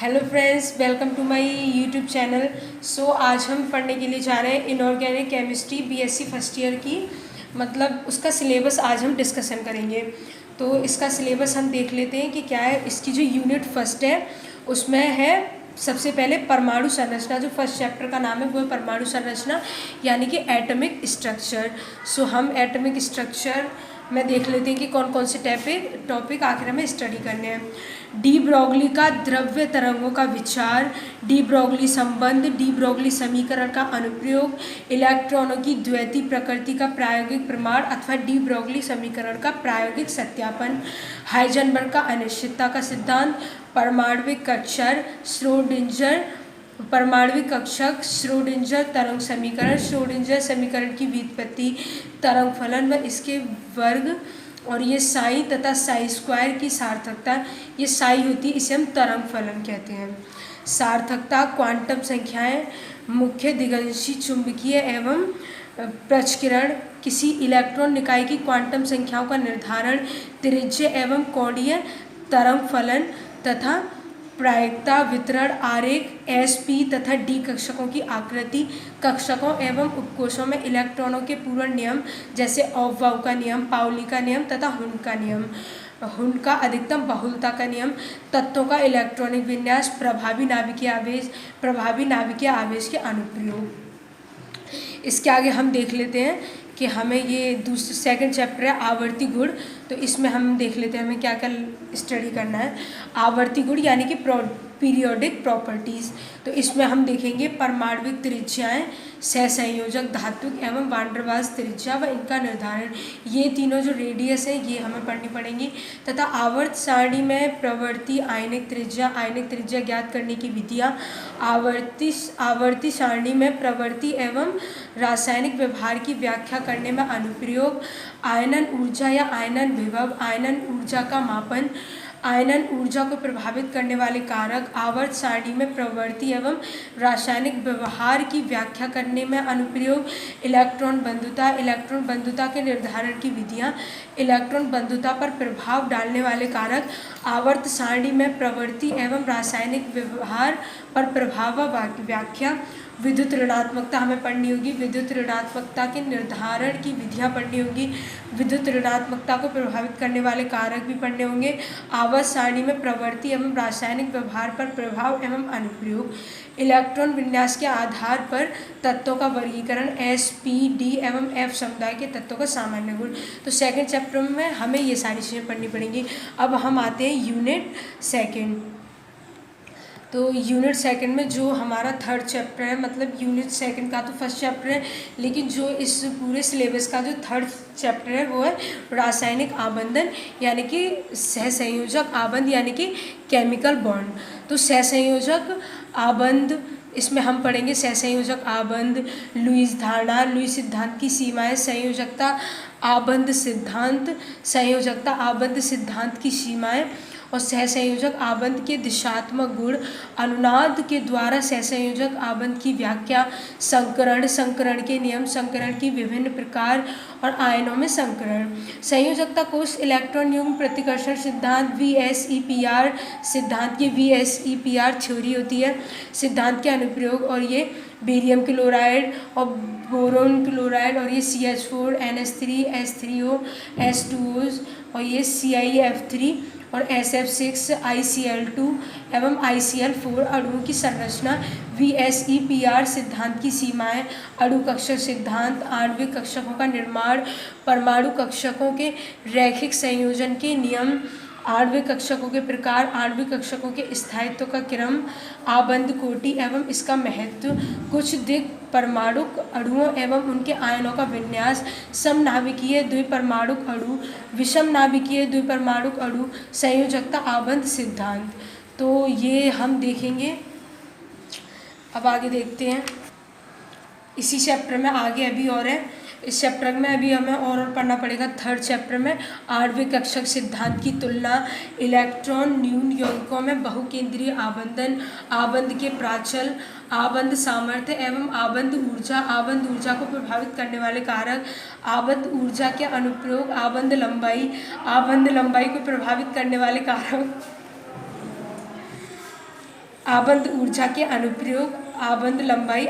Hello friends, welcome to my YouTube channel. आज हम पढ़ने के लिए जा रहे हैं inorganic chemistry BSc first year की, मतलब उसका सिलेबस आज हम डिस्कशन करेंगे। तो इसका सिलेबस हम देख लेते हैं कि क्या है। इसकी जो यूनिट फर्स्ट है उसमें है सबसे पहले परमाणु संरचना। जो फर्स्ट चैप्टर का नाम है वो है परमाणु संरचना, यानी कि एटॉमिक स्ट्रक्चर। हम एटॉमिक स्ट्रक्चर में देख लेते हैं कि कौन कौन से टॉपिक आखिर में स्टडी करने हैं। डी ब्रॉगली का द्रव्य तरंगों का विचार, डी ब्रॉगली संबंध, डी ब्रॉगली समीकरण का अनुप्रयोग, इलेक्ट्रॉनों की द्वैती प्रकृति का प्रायोगिक प्रमाण अथवा डी ब्रॉगली समीकरण का प्रायोगिक सत्यापन, हाइजेनबर्ग का अनिश्चितता का सिद्धांत, परमाणविक कक्षर, श्रोडिंजर परमाणविक कक्षक, श्रोडिंजर तरंग समीकरण, श्रोडिंजर समीकरण की व्युत्पत्ति, तरंग फलन व इसके वर्ग, और ये साई तथा साई स्क्वायर की सार्थकता। ये साई होती है, इसे हम तरंग फलन कहते हैं। सार्थकता, क्वांटम संख्याएं, मुख्य दिगंशी चुंबकीय एवं प्रचकिरण, किसी इलेक्ट्रॉन निकाय की क्वांटम संख्याओं का निर्धारण, त्रिज्य एवं कोणीय तरंग फलन तथा प्रायिकता, वितरण आरेख, SP तथा D कक्षकों की आकृति, कक्षकों एवं उपकोशों में इलेक्ट्रॉनों के पूर्ण नियम जैसे ऑफ-बाउ का नियम, पाउली का नियम तथा हुंड का नियम, हुंड का अधिकतम बहुलता का नियम, तत्वों का इलेक्ट्रॉनिक विन्यास, प्रभावी नाभिकीय आवेश के अनुप्रयोग। इसके आगे हम देख लेते हैं कि हमें ये सेकंड चैप्टर है आवर्ती गुण। तो इसमें हम देख लेते हैं हमें क्या क्या स्टडी करना है। आवर्ती गुण यानी कि पीरियोडिक प्रॉपर्टीज़। तो इसमें हम देखेंगे परमाणविक त्रिज्याएं, सहसंयोजक धात्विक एवं वान डेर वाल्स त्रिज्या व इनका निर्धारण। ये तीनों जो रेडियस है ये हमें पढ़नी पड़ेंगी, तथा आवर्त सारणी में प्रवृत्ति, आयनिक त्रिज्या ज्ञात करने की विधियाँ, आवर्ती सारणी में प्रवृत्ति एवं रासायनिक व्यवहार की व्याख्या करने में अनुप्रयोग, आयनन ऊर्जा या आयनन विभव, आयनन ऊर्जा का मापन, आयनन ऊर्जा को प्रभावित करने वाले कारक, आवर्त सारणी में प्रवृत्ति एवं रासायनिक व्यवहार की व्याख्या करने में अनुप्रयोग, इलेक्ट्रॉन बंधुता के निर्धारण की विधियाँ, इलेक्ट्रॉन बंधुता पर प्रभाव डालने वाले कारक, आवर्त सारणी में प्रवृत्ति एवं रासायनिक व्यवहार पर प्रभाव व व्याख्या, विद्युत ऋणात्मकता हमें पढ़नी होगी, विद्युत ऋणात्मकता के निर्धारण की विधियाँ पढ़नी होगी, विद्युत ऋणात्मकता को प्रभावित करने वाले कारक भी पढ़ने होंगे, आवर्त सारणी में प्रवृत्ति एवं रासायनिक व्यवहार पर प्रभाव एवं अनुप्रयोग, इलेक्ट्रॉन विन्यास के आधार पर तत्वों का वर्गीकरण, SP, D एवं F समुदाय के तत्वों का सामान्य गुण। तो सेकंड चैप्टर में हमें ये सारी चीज़ें पढ़नी पड़ेंगी। अब हम आते हैं यूनिट सेकंड। तो यूनिट सेकंड में जो हमारा थर्ड चैप्टर है, मतलब यूनिट सेकंड का तो फर्स्ट चैप्टर है, लेकिन जो इस पूरे सिलेबस का जो थर्ड चैप्टर है वो है रासायनिक आबंधन, यानी कि सहसंयोजक आबंध, यानी कि केमिकल बॉन्ड। तो सहसंयोजक आबंध, इसमें हम पढ़ेंगे सहसंयोजक आबंध, लुईस धारणा, लुईस सिद्धांत की सीमाएं, संयोजकता आबंध सिद्धांत, संयोजकता आबंध सिद्धांत की सीमाएं और सहसंयोजक आबंध के दिशात्मक गुण, अनुनाद के द्वारा सहसंयोजक आबंध की व्याख्या, संकरण के नियम, संकरण की विभिन्न प्रकार और आयनों में संकरण, संयोजकता कोष इलेक्ट्रॉन युग्म प्रतिकर्षण सिद्धांत, VSEPR सिद्धांत की VSEPR थ्योरी होती है, सिद्धांत के अनुप्रयोग, और ये बेरियम क्लोराइड और बोरोन क्लोराइड, और ये CH4, NH3, H3O, H2O, और ये CiF3 और SF6, ICl2 एवं ICl4 अणुओं की संरचना, VSEPR सिद्धांत की सीमाएं, अणु कक्षक सिद्धांत, आणविक कक्षकों का निर्माण, परमाणु कक्षकों के रैखिक संयोजन के नियम, आणविक कक्षकों के प्रकार, आणविक कक्षकों के स्थायित्व का क्रम, आबंध कोटि एवं इसका महत्व, कुछ दिक् परमाणुक अणुओं एवं उनके आयनों का विन्यास, समनाभिकीय द्विपरमाणुक अणु, विषम नाभिकीय द्विपरमाणुक अणु, संयोजकता आबंध सिद्धांत। तो ये हम देखेंगे। अब आगे देखते हैं, इसी चैप्टर में आगे अभी और है। इस चैप्टर में अभी हमें और पढ़ना पड़ेगा। थर्ड चैप्टर में आणविक कक्षक सिद्धांत की तुलना, इलेक्ट्रॉन न्यून यौगिकों में बहुकेंद्रीय आबंधन, आबंध के प्राचल, आबंध सामर्थ्य एवं आबंध ऊर्जा को प्रभावित करने वाले कारक, आबंध ऊर्जा के अनुप्रयोग, आबंध लंबाई को प्रभावित करने वाले कारक, आबंद ऊर्जा के अनुप्रयोग, आबंद लंबाई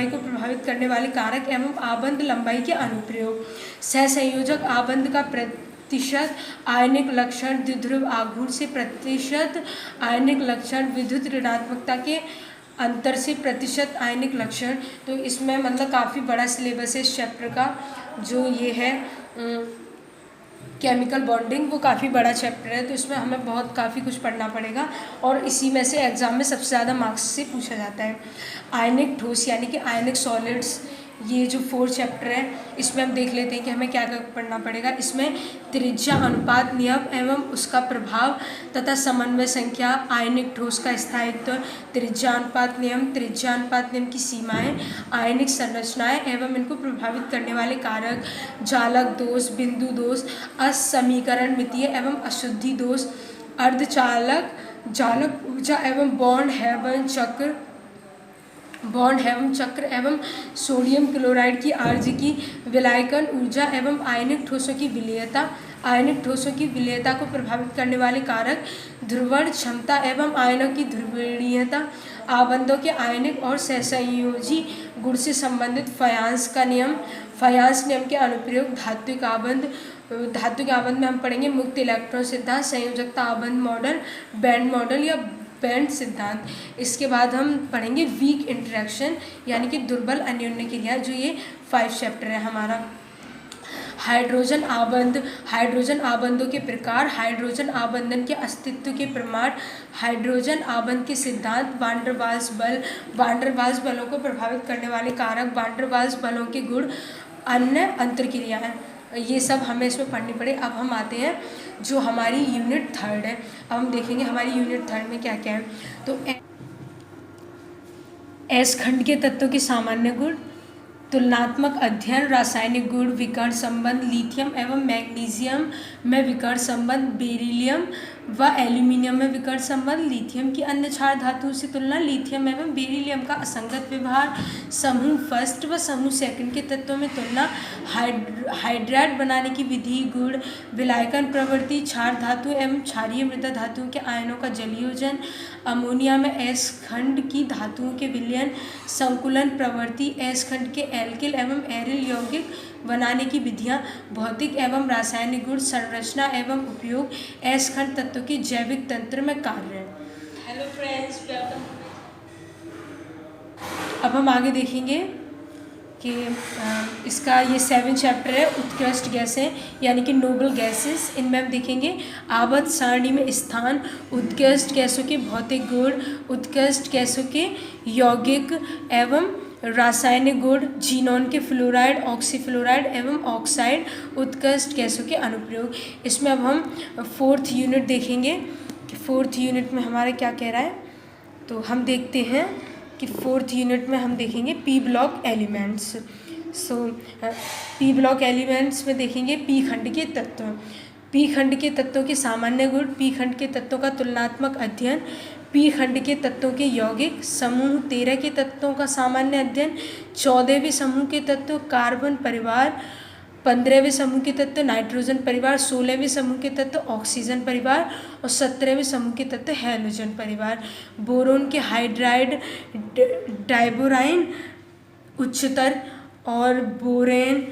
को प्रभावित करने वाले कारक एवं आबंद लंबाई के अनुप्रयोग। सहसंयोजक आबंद का प्रतिशत आयनिक लक्षण द्विध्रुव आघूर्ण से, प्रतिशत आयनिक लक्षण विद्युत ऋणात्मकता के अंतर से, प्रतिशत आयनिक लक्षण। तो इसमें मतलब काफ़ी बड़ा सिलेबस है इस चैप्टर का, जो ये है केमिकल बॉन्डिंग, वो काफ़ी बड़ा चैप्टर है। तो इसमें हमें काफ़ी कुछ पढ़ना पड़ेगा और इसी में से एग्ज़ाम में सबसे ज़्यादा मार्क्स से पूछा जाता है। आयनिक ठोस यानी कि आयनिक सॉलिड्स, ये जो 4 चैप्टर है इसमें हम देख लेते हैं कि हमें क्या क्या पढ़ना पड़ेगा। इसमें त्रिज्या अनुपात नियम एवं उसका प्रभाव तथा समन्वय संख्या, आयनिक ठोस का स्थायित्व, त्रिज्या अनुपात नियम की सीमाएं, आयनिक संरचनाएं एवं इनको प्रभावित करने वाले कारक, जालक दोष, बिंदु दोष, असमीकरण मितीय एवं अशुद्धि दोष, अर्धचालक, जालक ऊर्जा एवं बॉन्ड एवं चक्र एवं सोडियम क्लोराइड की आर्जिकी, विलायकन ऊर्जा एवं आयनिक ठोसों की विलेयता, आयनिक ठोसों की विलेयता को प्रभावित करने वाले कारक, ध्रुवण क्षमता एवं आयनों की ध्रुवीयता, आबंधों के आयनिक और सहसंयोजी गुण से संबंधित फायांस का नियम, फायांस नियम के अनुप्रयोग, धात्विक आबंध में हम पढ़ेंगे मुक्त इलेक्ट्रॉन सिद्धांत, संयोजकता आबंध मॉडल, बैंड मॉडल या बैंड सिद्धांत। इसके बाद हम पढ़ेंगे वीक इंटरेक्शन यानी कि दुर्बल अन्योन्य क्रिया, जो ये 5 चैप्टर है हमारा। हाइड्रोजन आबंधों के प्रकार, हाइड्रोजन आबंधन के अस्तित्व के प्रमाण, हाइड्रोजन आबंध के सिद्धांत, वांडर वाल्स बलों को प्रभावित करने वाले कारक, वांडर वाल्स बलों के गुण, अन्य अंतर्क्रियाएं, ये सब हमें इसमें पढ़नी पड़े। अब हम आते हैं जो हमारी यूनिट 3 है। अब हम देखेंगे हमारी यूनिट 3 में क्या क्या है। तो एस खंड के तत्वों के सामान्य गुण, तुलनात्मक अध्ययन, रासायनिक गुण, विकर्ण संबंध, लिथियम एवं मैग्नीशियम में विकर्ण संबंध, बेरिलियम व एल्यूमिनियम में विकर्ण संबंध, लिथियम की अन्य क्षार धातुओं से तुलना, लिथियम एवं बेरिलियम का असंगत व्यवहार, समूह फर्स्ट व समूह सेकंड के तत्वों में तुलना, हाइड्राइड बनाने की विधि, गुण, विलायकन प्रवृत्ति, क्षार धातु एवं क्षारीय मृदा धातुओं के आयनों का जलयोजन, अमोनिया में एस खंड की धातुओं के विलयन, संकुलन प्रवृत्ति, एस खंड के एल्किल एवं एरिल यौगिक बनाने की विधियां, भौतिक एवं रासायनिक गुण, संरचना एवं उपयोग, एस खंड तत्वों के जैविक तंत्र में कार्य। Hello friends, welcome. अब हम आगे देखेंगे कि इसका ये 7 चैप्टर है, उत्कृष्ट गैसें यानी कि नोबल गैसेस। इनमें हम देखेंगे आबद्ध सारणी में स्थान, उत्कृष्ट गैसों के भौतिक गुण, उत्कृष्ट गैसों के यौगिक एवं रासायनिक गुण, जीनोन के फ्लोराइड, ऑक्सीफ्लोराइड एवं ऑक्साइड, उत्कृष्ट गैसों के अनुप्रयोग। इसमें अब हम 4th यूनिट देखेंगे कि 4th यूनिट में हमारा क्या कह रहा है। तो हम देखते हैं कि 4th यूनिट में हम देखेंगे P block elements. P block elements में देखेंगे पी खंड के तत्व, पी खंड के तत्वों के सामान्य गुण, पी खंड के तत्वों का तुलनात्मक अध्ययन, पी खंड के तत्वों के यौगिक, समूह 13 के तत्वों का सामान्य अध्ययन, 14वें समूह के तत्व कार्बन परिवार, 15वें समूह के तत्व नाइट्रोजन परिवार, 16वें समूह के तत्व ऑक्सीजन परिवार और 17वें समूह के तत्व हैलोजन परिवार। बोरोन के हाइड्राइड, डाइबोराइन उच्चतर और बोरेन,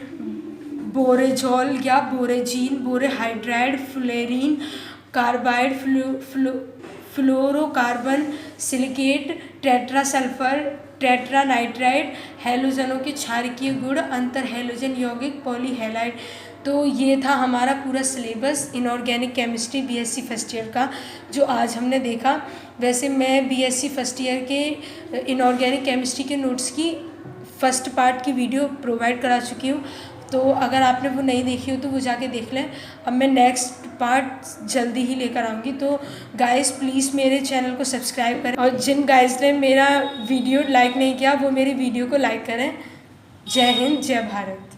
बोरेजॉल या बोरेजीन, बोरेहाइड्राइड, फ्लोरीन, कार्बाइड, फ्लोरोकार्बन, सिलिकेट, टेट्रासल्फर, टेट्रानाइट्राइड, हैलोजनों के क्षारकीय गुण, अंतर हैलोजन यौगिक, पॉलीहैलाइड। तो ये था हमारा पूरा syllabus inorganic chemistry BSc first year का, जो आज हमने देखा। वैसे मैं बीएससी फर्स्ट ईयर के इनऑर्गेनिक केमिस्ट्री के नोट्स की फर्स्ट पार्ट की वीडियो प्रोवाइड करा चुकी हूँ, तो अगर आपने वो नहीं देखी हो तो वो जाके देख लें। अब मैं नेक्स्ट पार्ट जल्दी ही लेकर आऊँगी, तो गाइस प्लीज़ मेरे चैनल को सब्सक्राइब करें और जिन गाइस ने मेरा वीडियो लाइक नहीं किया वो मेरी वीडियो को लाइक करें। जय हिंद, जय भारत।